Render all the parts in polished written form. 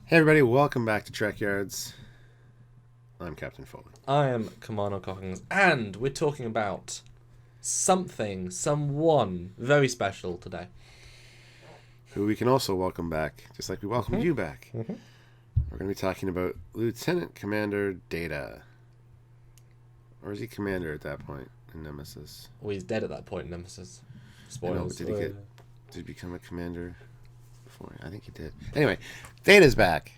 Hey everybody, welcome back to Trekyards. I'm Captain Foley. I am Commander Cockings, and we're talking about someone very special today. Who we can also welcome back, just like we welcomed you back. Mm-hmm. We're going to be talking about Lieutenant Commander Data. Or is he Commander at that point in Nemesis? Well, he's dead at that point in Nemesis. I know, Spoilers. but did he become a Commander before? I think he did. Anyway, Data's back.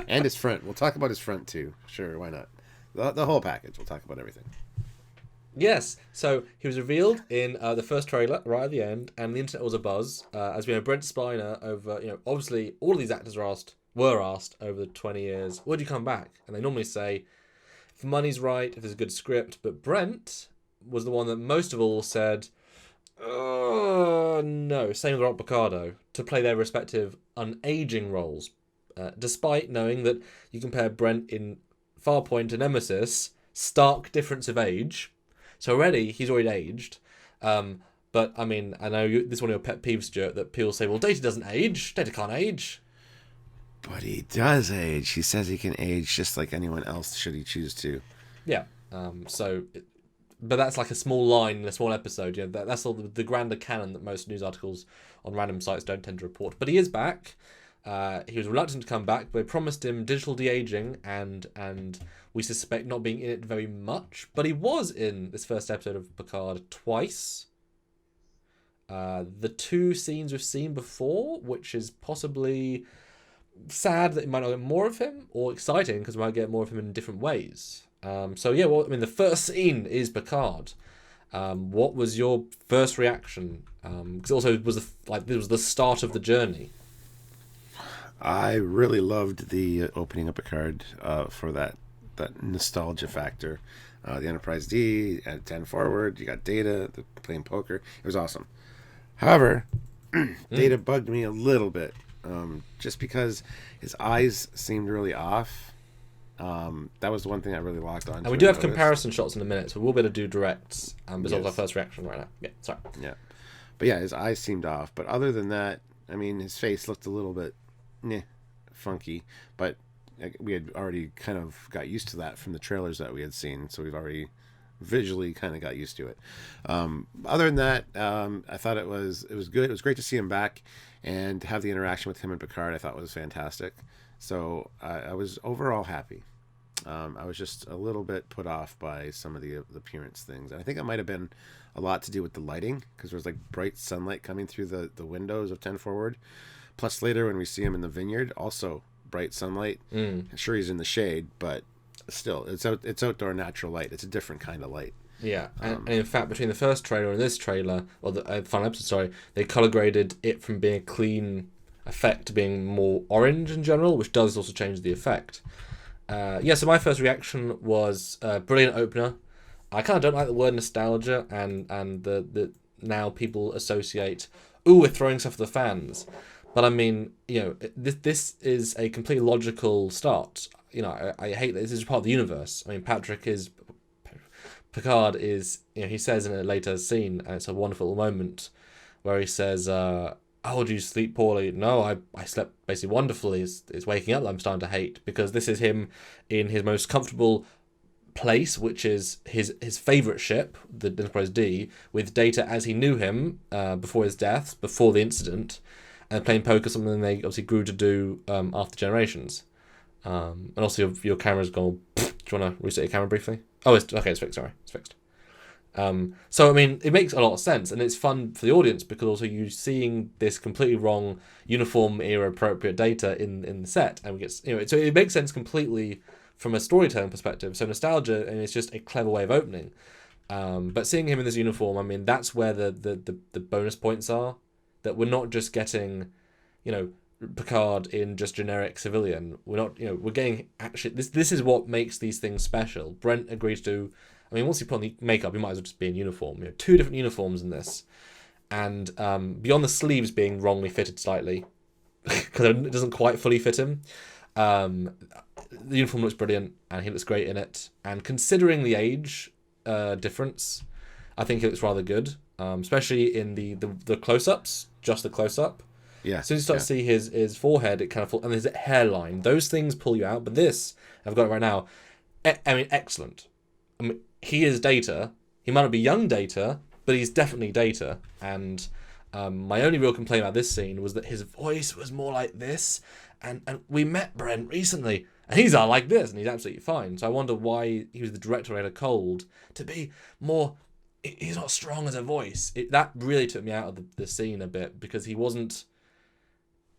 And his front. We'll talk about his front too. Sure, why not? The whole package. We'll talk about everything. Yes, so he was revealed in the first trailer right at the end, and the internet was abuzz. As we know, Brent Spiner over, obviously all of these actors were asked over the 20 years, would you come back? And they normally say, if the money's right, if there's a good script. But Brent was the one that most of all said, no, same with Rob Picardo, to play their respective unaging roles. Despite knowing that you compare Brent in Farpoint to Nemesis, stark difference of age. So already, he's already aged. But, I mean, I know this is one of your pet peeves, Stuart, that people say, well, Data doesn't age. Data can't age. But he does age. He says he can age just like anyone else should he choose to. Yeah. But that's like a small line in a small episode. That's all the grander canon that most news articles on random sites don't tend to report. But he is back. He was reluctant to come back, but they promised him digital de-aging and we suspect not being in it very much. But he was in this first episode of Picard twice. The two scenes we've seen before, which is possibly sad that you might not get more of him, or exciting because we might get more of him in different ways. The first scene is Picard. What was your first reaction? Because also this was the start of the journey. I really loved the opening of Picard for that nostalgia factor. The Enterprise D at 10 forward, you got Data playing poker. It was awesome. However, Data bugged me a little bit, just because his eyes seemed really off. That was the one thing I really locked on. And we do have comparison shots in a minute, so we'll be able to do directs. But it's our first reaction right now. Yeah, sorry. Yeah, but yeah, his eyes seemed off. But other than that, I mean, his face looked a little bit funky, but we had already kind of got used to that from the trailers that we had seen, so we've already visually kind of got used to it. Other than that, I thought it was good. It was great to see him back and to have the interaction with him and Picard. I thought was fantastic. So I was overall happy. I was just a little bit put off by some of the appearance things. And I think it might have been a lot to do with the lighting, because there was like bright sunlight coming through the windows of 10 forward. Plus later when we see him in the vineyard, also bright sunlight. Sure, he's in the shade, but still, it's outdoor natural light. It's a different kind of light. Yeah, and in fact, between the first trailer and this trailer, or the final episode, sorry, they color graded it from being a clean effect to being more orange in general, which does also change the effect. So my first reaction was brilliant opener. I kind of don't like the word nostalgia, and the now people associate, we're throwing stuff at the fans. But I mean, this is a completely logical start. I hate that this is part of the universe. I mean, Picard is, he says in a later scene, and it's a wonderful moment, where he says, oh, do you sleep poorly? No, I slept basically wonderfully. It's waking up that I'm starting to hate, because this is him in his most comfortable place, which is his favourite ship, the Enterprise D, with Data as he knew him before his death, before the incident, and playing poker, something they obviously grew to do after Generations. And also your camera's gone. Do you want to reset your camera briefly? Oh, it's fixed. Sorry, it's fixed. So I mean, it makes a lot of sense, and it's fun for the audience, because also you seeing this completely wrong uniform era appropriate Data in the set, and we get so it makes sense completely from a storytelling perspective. So nostalgia, and it's just a clever way of opening. But seeing him in this uniform, I mean, that's where the bonus points are. That we're not just getting, Picard in just generic civilian. We're not, we're getting actually. This is what makes these things special. Brent agreed to. I mean, once you put on the makeup, you might as well just be in uniform. 2 different uniforms in this, and beyond the sleeves being wrongly fitted slightly, because it doesn't quite fully fit him. The uniform looks brilliant, and he looks great in it. And considering the age difference, I think it looks rather good, especially in the close-ups, just the close-up. Yeah. As soon as you start to see his forehead, it kind of and his hairline. Those things pull you out. But this, I've got it right now. I mean, excellent. I mean, he is Data. He might not be young Data, but he's definitely Data. And my only real complaint about this scene was that his voice was more like this. And we met Brent recently, and he's all like this, and he's absolutely fine. So I wonder why he was the director who had a cold to be more. He's not strong as a voice. That really took me out of the scene a bit, because he wasn't.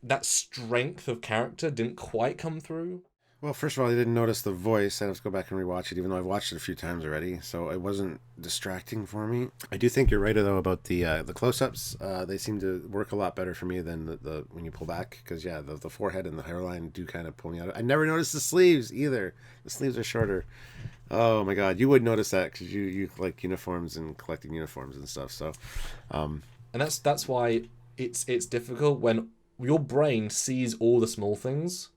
That strength of character didn't quite come through. Well, first of all, I didn't notice the voice. I have to go back and rewatch it, even though I've watched it a few times already. So it wasn't distracting for me. I do think you're right, though, about the close-ups. They seem to work a lot better for me than the when you pull back. Because, yeah, the forehead and the hairline do kind of pull me out. I never noticed the sleeves, either. The sleeves are shorter. Oh, my God. You would notice that because you like uniforms and collecting uniforms and stuff. So, and that's why it's difficult when your brain sees all the small things.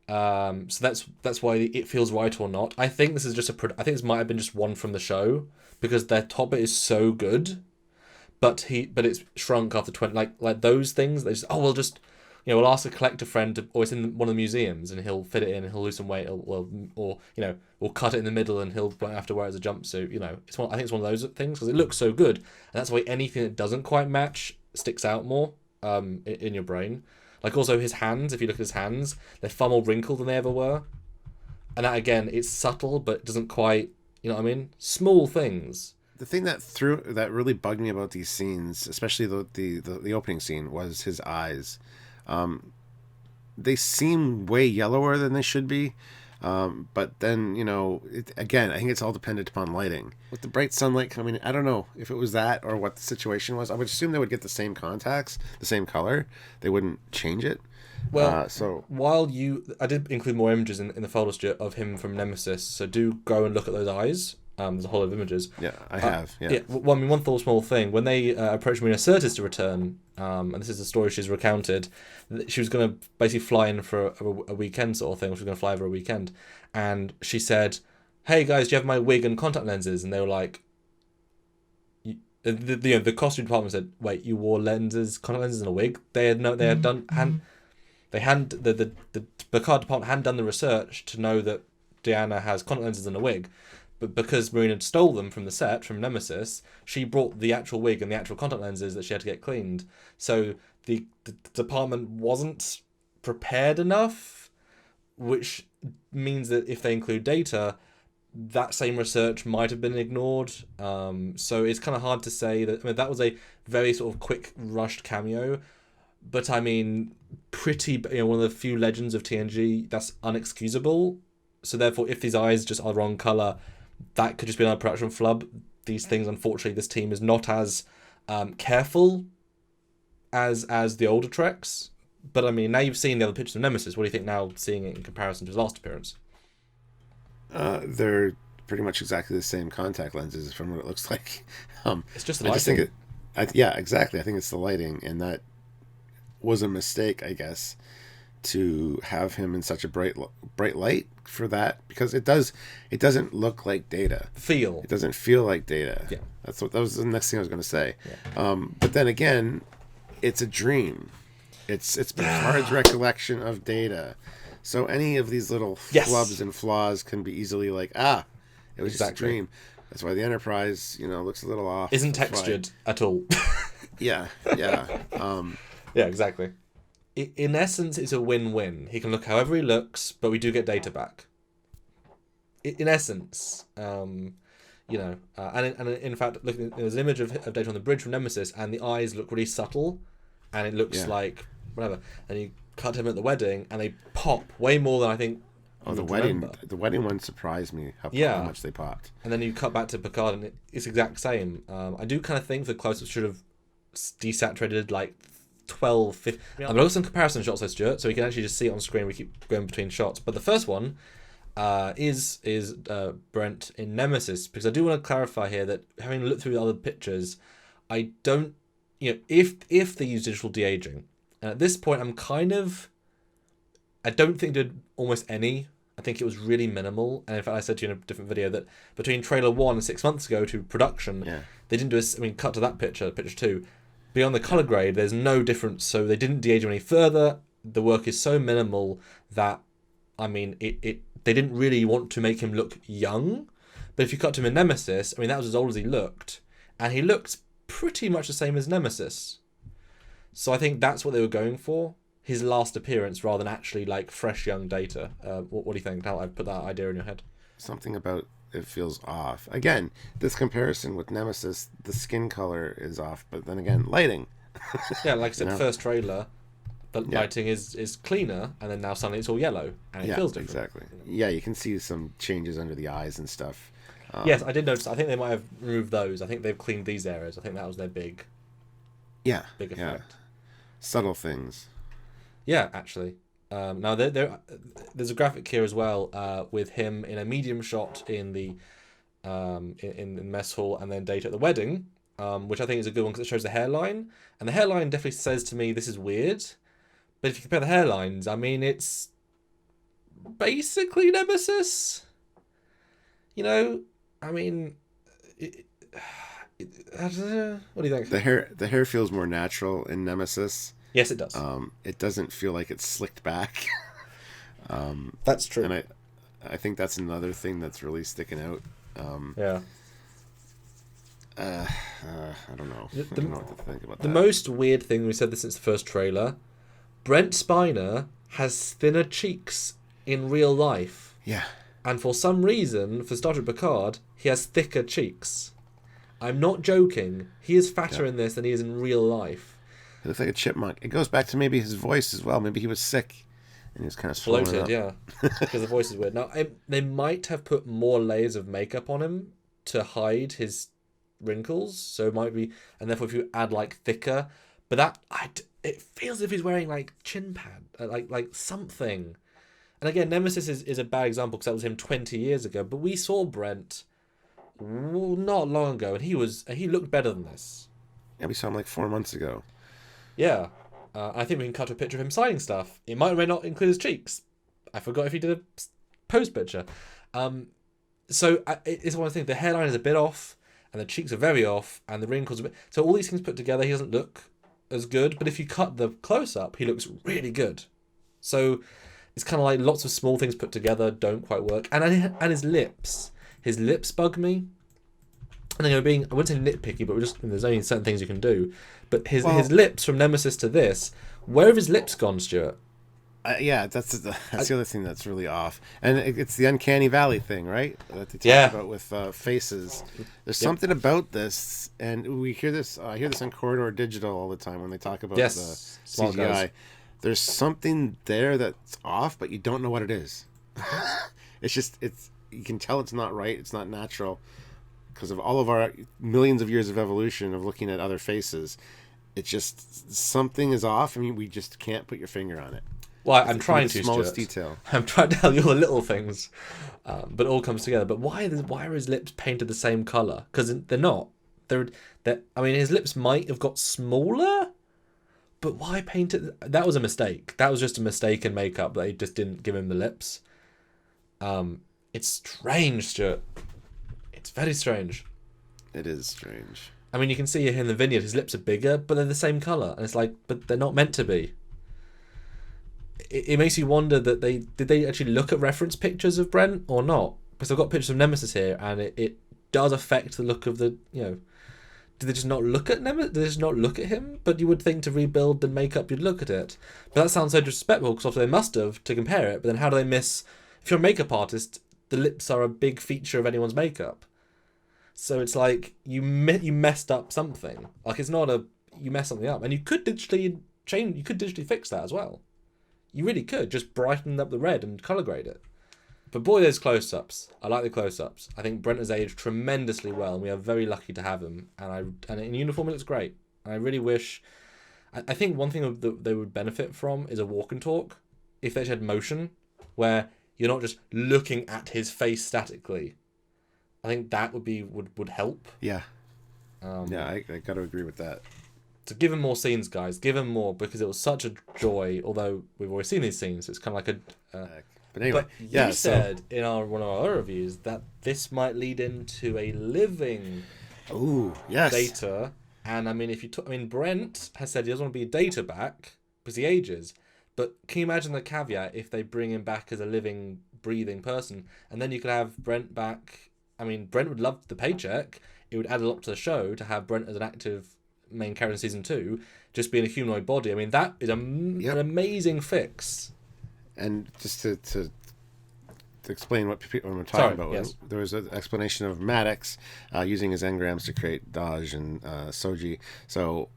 So that's why it feels right or not. I think this is just I think this might have been just one from the show, because their top bit is so good, but it's shrunk after 20. Like those things. They just we'll ask a collector friend or it's in one of the museums and he'll fit it in and he'll lose some weight, or we'll cut it in the middle and he'll have to wear it as a jumpsuit. I think it's one of those things because it looks so good, and that's why anything that doesn't quite match sticks out more in your brain. Like also his hands, if you look at his hands, they're far more wrinkled than they ever were. And that again, it's subtle, but doesn't quite, you know what I mean? Small things. The thing that really bugged me about these scenes, especially the opening scene, was his eyes. They seem way yellower than they should be. But then, again, I think it's all dependent upon lighting. With the bright sunlight coming in, I don't know if it was that or what the situation was. I would assume they would get the same contacts, the same color. They wouldn't change it. Well, I did include more images in the folder, Stuart, of him from Nemesis, so do go and look at those eyes. There's a whole lot of images. Yeah, I have. Yeah. Yeah. Well, one small thing. When they approached Marina Sirtis to return, and this is the story she's recounted, she was going to basically fly in for a weekend sort of thing. She was going to fly over a weekend, and she said, "Hey guys, do you have my wig and contact lenses?" And they were like, the costume department said, "Wait, you wore contact lenses and a wig?" The Picard department hadn't done the research to know that Deanna has contact lenses and a wig. But because Marina stole them from the set, from Nemesis, she brought the actual wig and the actual contact lenses that she had to get cleaned. So the department wasn't prepared enough, which means that if they include Data, that same research might have been ignored. So it's kind of hard to say that. I mean, that was a very sort of quick, rushed cameo. But I mean, one of the few legends of TNG, that's unexcusable. So therefore, if these eyes just are the wrong colour, that could just be another production flub. These things, unfortunately, this team is not as careful as the older Treks. But I mean, now you've seen the other pictures of Nemesis. What do you think now, seeing it in comparison to his last appearance? They're pretty much exactly the same contact lenses from what it looks like. It's just the lighting. Yeah, exactly. I think it's the lighting, and that was a mistake, I guess, to have him in such a bright light for that, because it doesn't look like Data. It doesn't feel like Data. Yeah, that was the next thing I was going to say. Yeah. But then again, it's a dream. It's Picard's recollection of Data. So any of these little flubs and flaws can be easily like, it was just a dream. That's why the Enterprise, looks a little off. Isn't textured at all. Yeah. Yeah, exactly. In essence, it's a win-win. He can look however he looks, but we do get Data back. In essence, and in fact, there's an image of Data on the bridge from Nemesis, and the eyes look really subtle, and it looks like whatever. And you cut him at the wedding, and they pop way more than I think. Oh, the wedding one surprised me how much they popped. And then you cut back to Picard, and it's the exact same. I do kind of think the close-up should have desaturated like 12, 15. I've got some comparison shots there, Stuart, so we can actually just see it on screen. We keep going between shots. But the first one is Brent in Nemesis, because I do want to clarify here that having looked through the other pictures, I don't, if they use digital de-aging, and at this point I don't think they did almost any. I think it was really minimal. And in fact, I said to you in a different video that between trailer 1 and 6 months ago to production, they didn't do cut to that picture 2, Beyond the color grade, there's no difference. So they didn't de-age him any further. The work is so minimal that, I mean, they didn't really want to make him look young. But if you cut to him in Nemesis, I mean, that was as old as he looked. And he looked pretty much the same as Nemesis. So I think that's what they were going for. His last appearance rather than actually like fresh young Data. What do you think? Now I've put that idea in your head. Something about it feels off. Again, this comparison with Nemesis, the skin color is off, but then again, lighting. Yeah, like I said, first trailer, the lighting is cleaner, and then now suddenly it's all yellow, and it feels different. Exactly. Yeah, you can see some changes under the eyes and stuff. Yes, I did notice. I think they might have removed those. I think they've cleaned these areas. I think that was their big effect. Yeah. Subtle things. Yeah, actually. Now there's a graphic here as well with him in a medium shot in the in mess hall, and then Data at the wedding, which I think is a good one because it shows the hairline, and the hairline definitely says to me this is weird. But if you compare the hairlines, I mean, it's basically Nemesis. You know, I mean, what do you think? The hair feels more natural in Nemesis. Yes, it does. It doesn't feel like it's slicked back. That's true. And I think that's another thing that's really sticking out. Yeah. I don't know. I don't know what to think about that. The most weird thing, we said this since the first trailer, Brent Spiner has thinner cheeks in real life. Yeah. And for some reason, for Star Trek Picard, he has thicker cheeks. I'm not joking. He is fatter in this than he is in real life. He looks like a chipmunk. It goes back to maybe his voice as well. Maybe he was sick and he was kind of bloated, yeah. Because the voice is weird. Now, they might have put more layers of makeup on him to hide his wrinkles. So it might be, and therefore if you add like thicker, but it feels as if he's wearing like chin pad, like something. And again, Nemesis is a bad example because that was him 20 years ago. But we saw Brent not long ago, and he looked better than this. Yeah, we saw him like 4 months ago. Yeah. I think we can cut a picture of him signing stuff. It might or may not include his cheeks. I forgot if he did a pose picture. So it's one of the things. The hairline is a bit off, and the cheeks are very off, and the wrinkles are a bit... So all these things put together, he doesn't look as good. But if you cut the close-up, he looks really good. So it's kind of like lots of small things put together don't quite work. And his lips. His lips bug me. And then I wouldn't say nitpicky, but there's only certain things you can do. But his lips from Nemesis to this, where have his lips gone, Stuart? Yeah, that's the other thing that's really off. And it's the Uncanny Valley thing, right? That they talk about with faces. There's something about this, and we hear this. I hear this on Corridor Digital all the time when they talk about the CGI. Guys. There's something there that's off, but you don't know what it is. You can tell it's not right. It's not natural. Because of all of our millions of years of evolution of looking at other faces, it's just something is off. I mean, we just can't put your finger on it. Well, I'm trying to, smallest Stuart. Detail. I'm trying to tell you all the little things, but it all comes together. But why are his lips painted the same color? Because they're not. I mean, his lips might have got smaller, but why paint it? That was a mistake. That was just a mistake in makeup. They just didn't give him the lips. It's strange, Stuart. It's very strange. It is strange. I mean, you can see here in the vignette, his lips are bigger, but they're the same colour. And it's like, but they're not meant to be. It makes you wonder that did they actually look at reference pictures of Brent or not? Because I've got pictures of Nemesis here, and it does affect the look of the, did they just not look at Nemesis? Did they just not look at him? But you would think to rebuild the makeup, you'd look at it. But that sounds so disrespectful, because obviously they must have to compare it. But then how do they miss... If you're a makeup artist, the lips are a big feature of anyone's makeup. So it's like you messed up something. Like it's not you messed something up, and you could digitally change. You could digitally fix that as well. You really could just brighten up the red and color grade it. But boy, there's close-ups. I like the close-ups. I think Brent has aged tremendously well, and we are very lucky to have him. And in uniform, it looks great. And I really wish. I think one thing that they would benefit from is a walk and talk, if they had motion, where you're not just looking at his face statically. I think that would help. Yeah. I got to agree with that. So give him more scenes, guys. Give him more, because it was such a joy. Although we've already seen these scenes, it's kind of like a. But anyway, but you said in one of our other reviews that this might lead into a living. Ooh, yes. Data, And I mean, Brent has said he doesn't want to be Data back because he ages. But can you imagine the caveat if they bring him back as a living, breathing person, and then you could have Brent back? I mean, Brent would love the paycheck. It would add a lot to the show to have Brent as an active main character in season 2, just being a humanoid body. I mean, that is an amazing fix. And just to explain what we're talking about, yes. there was an explanation of Maddox using his engrams to create Daj and Soji. So,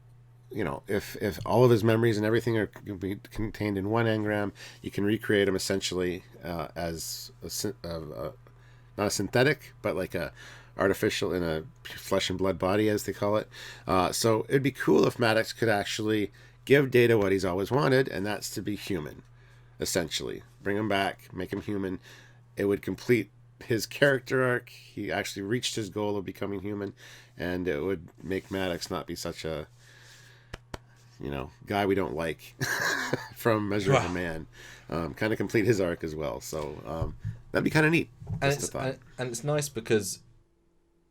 if all of his memories and everything are can be contained in one engram, you can recreate him essentially as not a synthetic, but like a artificial in a flesh and blood body, as they call it. So it'd be cool if Maddox could actually give Data what he's always wanted, and that's to be human, essentially. Bring him back, make him human. It would complete his character arc. He actually reached his goal of becoming human, and it would make Maddox not be such a guy we don't like from Measure of a Man. Kind of complete his arc as well. So that'd be kind of neat. And it's nice because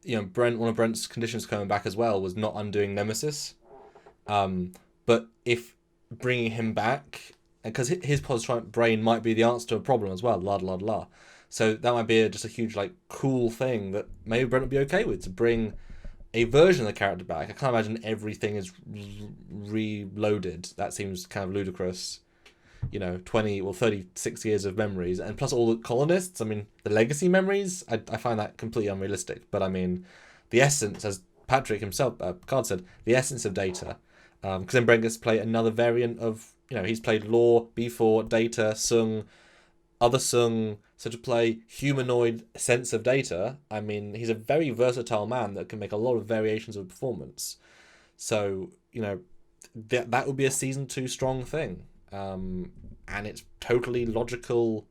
one of Brent's conditions coming back as well was not undoing Nemesis. But if bringing him back, because his positive brain might be the answer to a problem as well, la. So that might be just a huge cool thing that maybe Brent would be okay with, to bring a version of the character back. I can't imagine everything is reloaded. That seems kind of ludicrous. 36 years of memories, and plus all the colonists. I mean, the legacy memories, I find that completely unrealistic. But I mean, the essence, as Patrick himself, Picard said, the essence of Data. Because then Brent gets to play another variant of, he's played Law, B4, Data, Sung, other Sung, so to play humanoid sense of Data. I mean, he's a very versatile man that can make a lot of variations of performance. So, that would be a season 2 strong thing. And it's totally logical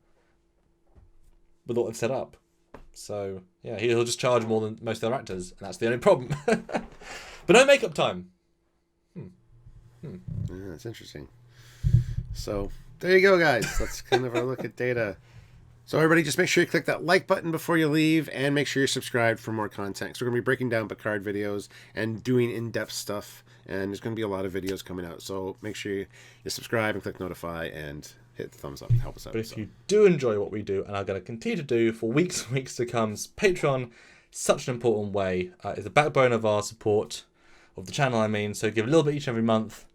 with what they've set up. So, yeah, he'll just charge more than most other actors, and that's the only problem. But no makeup time. Yeah, that's interesting. So, there you go, guys. That's kind of our look at Data. So, everybody, just make sure you click that like button before you leave, and make sure you're subscribed for more content. So, we're going to be breaking down Picard videos and doing in-depth stuff, and there's going to be a lot of videos coming out. So, make sure you subscribe and click notify and hit the thumbs up. Help us out. But if you do enjoy what we do, and are going to continue to do for weeks and weeks to come, Patreon, such an important way. It's the backbone of our support of the channel, So, give a little bit each and every month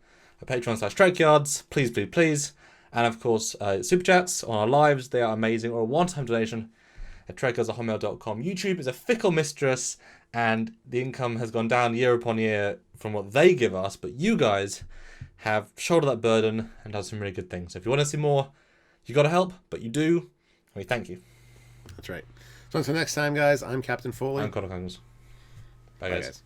at Patreon/Trekyards. Please. And of course, super chats on our lives, they are amazing, or a one-time donation at trekyards@hotmail.com. YouTube is a fickle mistress, and the income has gone down year upon year from what they give us, but you guys have shouldered that burden and done some really good things. So if you want to see more, you got to help, but you do, and we thank you. That's right. So until next time, guys, I'm Captain Foley. I'm Connor Congress. Bye, guys.